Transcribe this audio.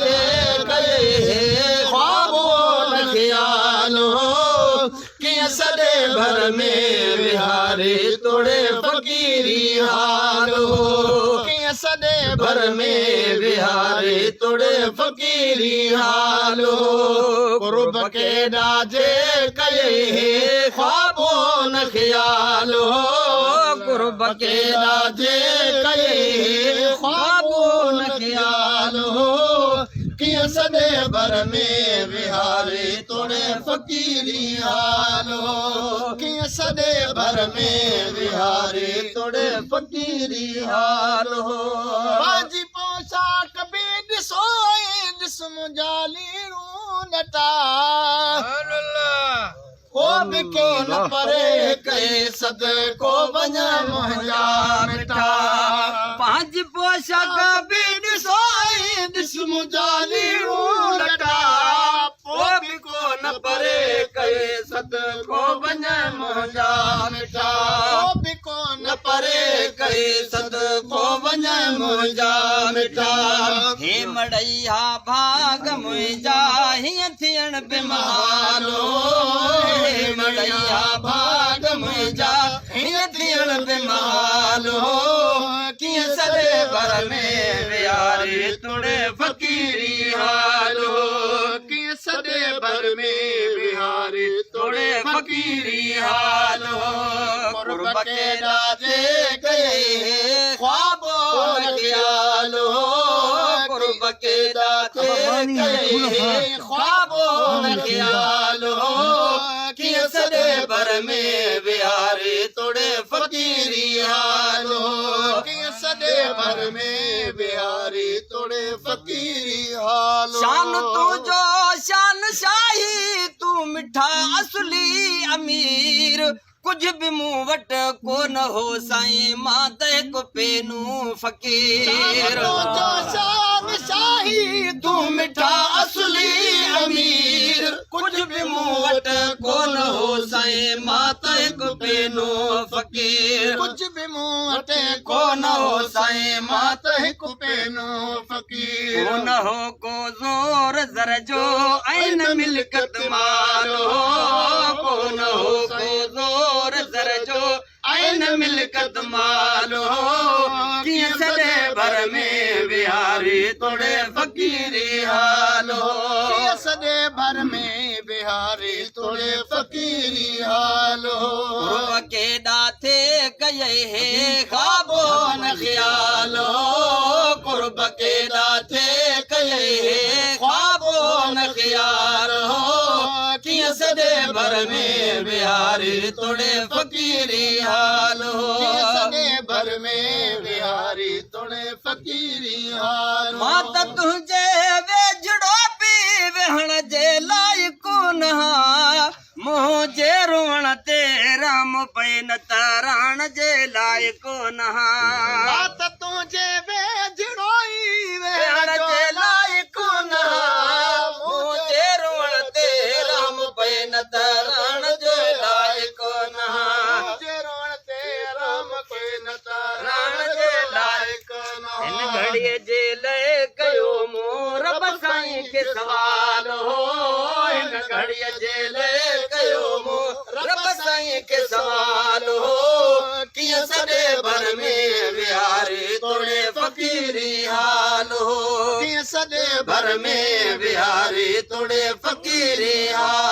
दे गए ख्वाबो न ख्यालो कि सदे भर में बिहारी तोड़े फकीरी हालो कि सदे भर में बिहारी तोड़े फकीरी हालो कुर्ब के डाजे कये ख्वाबो न ख्यालो कुर्ब के डाजे कये ख्वाबो न ख्यालो कि सदे भर में बिहारी तोड़े फकीरी हालो कि सदे भर में बिहारी तोड़े फकीरी हालो बाजी पोशाक भी दिसोए जिस्म जाली रूनटा को भी को न परे कहे सद को बना मुहजा मिटा पांच पोशाक भी दिसोए जिस्म जाली रूनटा को भी को न परे कहे सद को बना मुहजा मिटा को भी को न परे कहे सद को बना मुहजा मिटा हे मड़ैया भाग मुंहिंजा हीअं थियण बीमारो हे मड़ैया भाग मुंहिंजा हीअं थियण बीमारो कीअं सदे भर में बिहारी तोड़े फकीरी हालो कीअं सदे भर में बिहारी तोड़े फकीरी हालो कुर्ब के डाजे गए ख्वाबो न ख्यालो कुर्ब के डाजे गए ख्वाबो न ख्यालो कि सदे भर में बिहारी तोड़े फकीरी हालो कि सदे भर में बिहारी तोड़े फकीरी हालो शान तुझो शान शाही तू मिठा असली अमीर कुछ भी मुंह वट को न हो साईं मां ते को पेनू फकीर जो शान शाही तू मिठा असली अमीर कुछ भी मुंह वट को न हो साईं मां ते को पेनू फकीर कुछ भी मुंह वटे को न हो साईं मात हिकु पेनो फकीर को न हो को जोर जर जो ऐन मिलकत मारो को न हो को जोर जर जो ऐन मिलकत मारो कीअं सदे भर में बिहारी तोड़े फकीरी हालो सदे भर में बिहारी तोड़े फकीरी हालो कुर्ब के दाथे कये हे ख्वाबो न ख्यालो कुर्ब के दाथे कये हे ख्वाबो न ख्यालो कीअं सदे भर में बिहारी तोड़े फकीरी हालो सदे भर में बिहारी तोड़े फकीरी हालो मात तुझे वेझड़ो पी वेहण जे लाइक नहा मुझे रोण ते राम पे न तरण जे लाइक नहा मात तुझे वेझड़ोई वेहण जे लाइक नहा मुझे रोण ते राम पे न तरण जे लाइक नहा मुझे रोण ते राम पे न तरण जे लाइक इन घड़ीअ जे लए कयो मोर बसाईं खे सवाल हो इन घड़ीअ जे लए कयो मोर बसाईं खे सवाल हो कीअं सदे भर में बिहारी तोड़े फकीरी हाल हो कीअं सदे भर में बिहारी तोड़े फकीरी